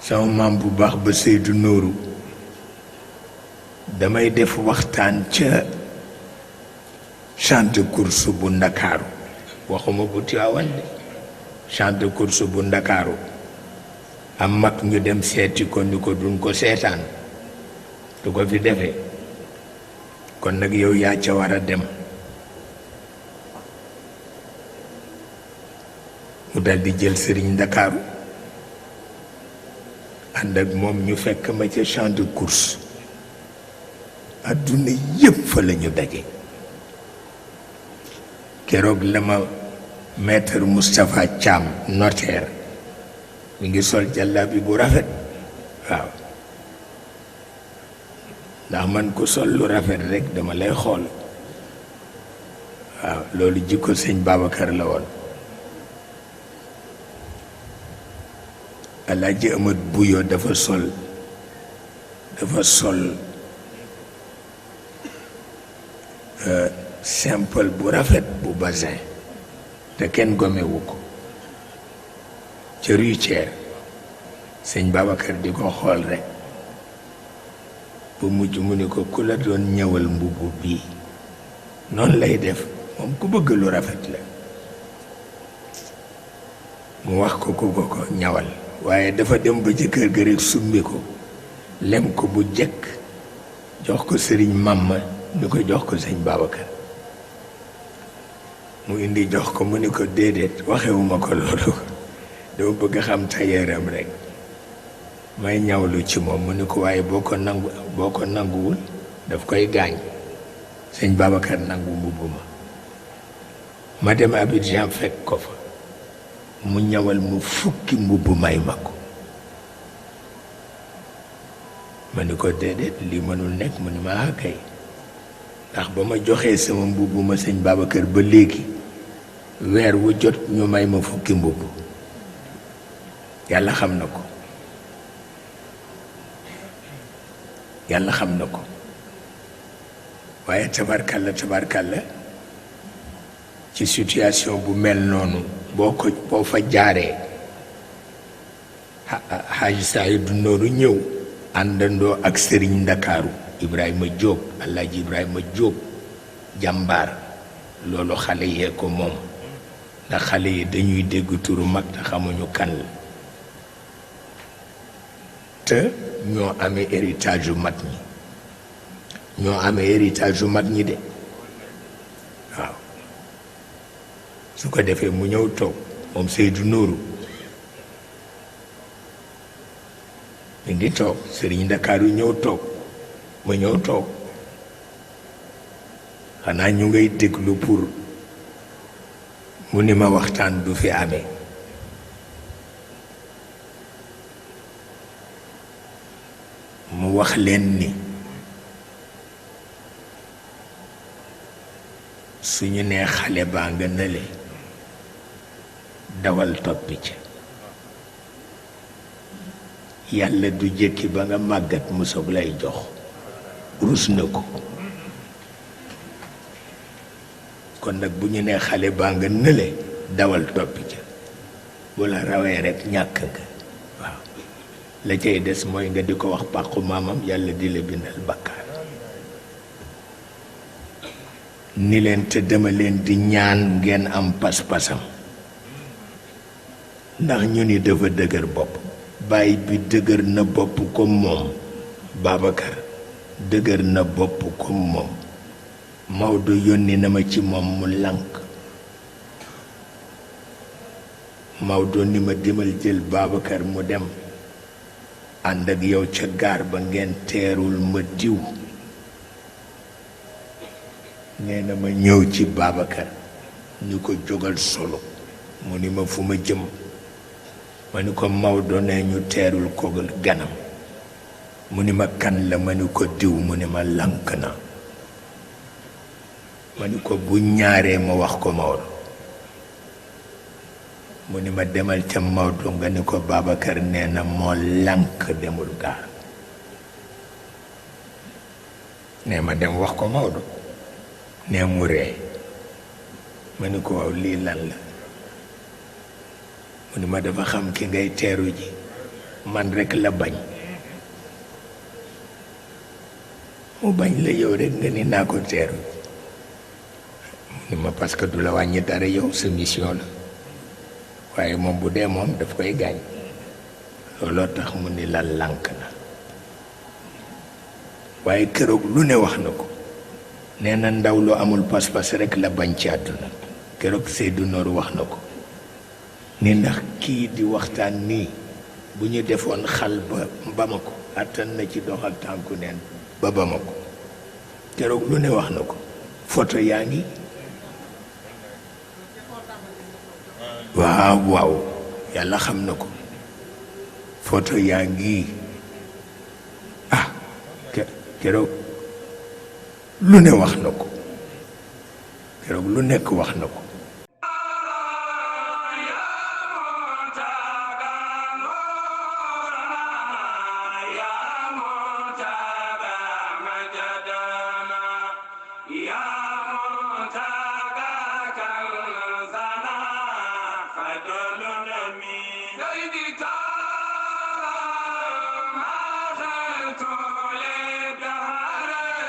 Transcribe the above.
sama maam bu baax ba Seydou Nourou damay def waxtaan ca champ de course bu Ndakaaru waxuma bu Tiwaawan de champ de course bu Ndakaaru am mag ñu dem seeti ko ni ko duñ ko seetaan du ko fi defee kon nag yow yaa ca war a dem mu daldi jël sëriñ Ndakaaru ànd ak moom ñu fekk ma ca champ de course adduna yépp fa la ñu daje keroog la ma maître Moustapha Thiam notaire mi ngi sol jàllabi bu rafet waaw ndax man ku sol lu rafet rekk dama lay xool waaw loolu jikko sëñ Babacar la woon Alaaji Amat Buyo dafa sol simple bu rafet bu basin te kenn gomewu ko ca rue Thiers sëñ Babacar di ko xool rekk ba mujj mu ni ko ku la doon ñëwal mbubb bii noonu lay def moom ku bëgg lu rafet la mu wax ko ku ko ñawal waaye dafa dem ba ci kër ga rekk summi ko lem ko bu jëkk jox ko sëriñ Mamma ni ko jox ko sëñ Babacar mu indi jox ko mu ni ko déedéet waxewuma ko loolu dama bëgg xam tayeeram rekk may ñawlu ci moom mu ni ko waaye boo ko nanguwul daf koy gaañ sëñ Babacar nangu mbubb ma dem Abidjan fekk ko fa mu ñawal mu fukki mbubb may ma ko ma ni ko déedéet lii mënul nekk mu ni ma kay ndax ba ma joxee sama mbubb ma sëñ Babacar ba léegi weer wu jot ñu may ma fukki mbubb yàlla xam na ko yàlla xam na ko waaye tabarkalla ci situation bu mel noonu boo fa jaaree Haji Saydu Nooru ñëw àndandoo ak sëriñ Ndakaaru Ibrahima Diop Alaaji Ibrahima Diop jàmbaar loolu xale yee ko moom ndax xale yi dañuy dégg turu mag te xamuñu kan la te ñoo amee héritage yu mag ñi de waaw su ko defee mu ñëw toog moom Seydou Nourou mi ngi toog sëriñ Ndakaaru ñëw toog ma ñëw toog xanaa ñu ngay déglu pour mu ni ma waxtaan du fi amee mu wax leen ni suñu nee xale baa nga nële dawal toppi ca yàlla du jëkki ba nga màggat mu soog lay jox rus na ko kon nag bu ñu nee xale baa nga nële dawal toppi ca bu la rawee rekk ñàkk nga waaw la cay des mooy nga di ko wax pàqu maamam yàlla di la bindal bakkaar ni leen te dama leen di ñaan ngeen am pas-pasam ndax ñu ni dafa dëgër bopp baay bi dëgër na bopp comme moom Babacar dëgër na bopp comme moom Maodo yónni na ma ci moom mu lànk Maodo ni ma demal jël Babacar mu dem ànd ak yow ca gaar ba ngeen teerul ma diw nee na ma ñëw ci Babacar ñu ko jógal solo mu ni ma fu ma jëm ma ni ko Maodo ne ñu teerul ko ganam mu ni ma kan la ma ni ko diw mu ni ma lànk na ma ni ko bu ñaaree ma wax ko Maodo mu ni ma demal ca Maodo nga ni ko Babacar nee na moo lànk demul gaar nee ma dem wax ko Maodo nee mu ree ma ni ko waaw lii lan la mu ni ma dafa xam ki ngay teeru ji man rek la bañ mu bañ la yow rek nga ni naa ko teeru ni ma parce que du la wàññi dara yow sa mission la waaye moom bu dee moom daf koy gaañ looloo tax mu ni la lànk na waaye keroog lu ne wax na ko nee na ndaw lu amul pas-pas rek la bañ ci àdduna keroog Seydou Noor wax na ko ni ndax kii di waxtaan nii bu ñu defoon xal ba ma ko àttan na ci dox ak tànku neen ba ma ko keroog lu ne wax na ko photo yaa ngi waaw waaw yàlla xam na ko photo yaa ngi keroog lu ne wax na ko keroog lu nekk wax na ko